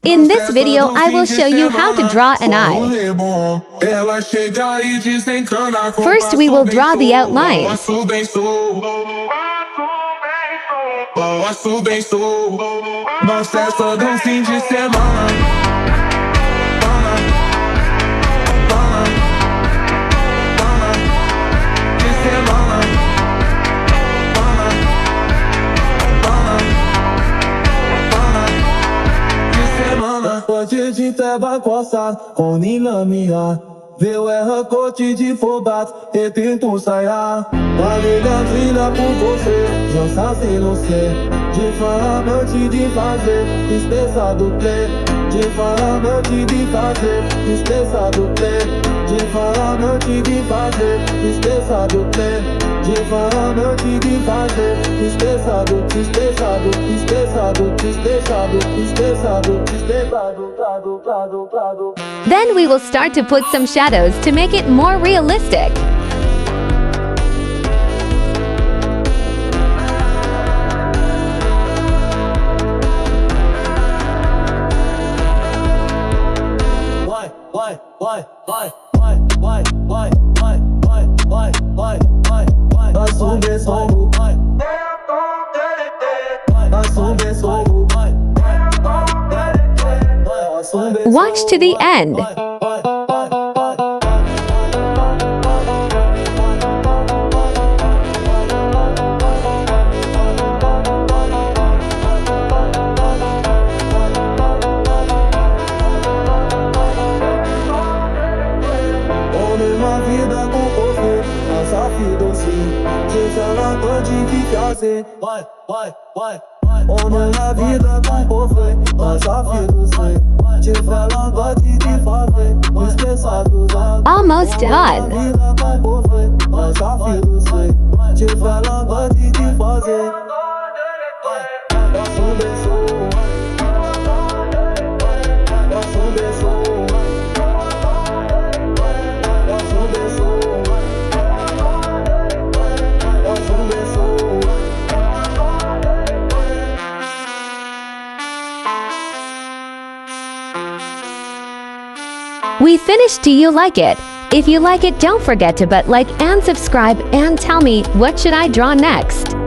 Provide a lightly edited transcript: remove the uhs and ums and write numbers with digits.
In this video, I will show you how to draw an eye. First, we will draw the outline. Hoje de teba coça, com nila minha. Veu erra corte de fobat, e tento sair. Valilha trilha por você, já sabe não sei. De faramante de fazer, esqueça do play. De faramante de fazer, esqueça do play. De faramante de fazer, esqueça do play. De faramante de fazer, esqueça do, esqueça do, esqueça do, esqueça do, esqueça do, esqueça do, Then we will start to put some shadows to make it more realistic. Watch to the end. On a la vida com povo, mas a vida sei. Te fala bate de favor, esqueça dos anos. Almost done. Vida com povo, mas a vida sei. Te fala bate de fazer. We finished. Do you like it? If you like it, don't forget to like and subscribe and tell me what should I draw next.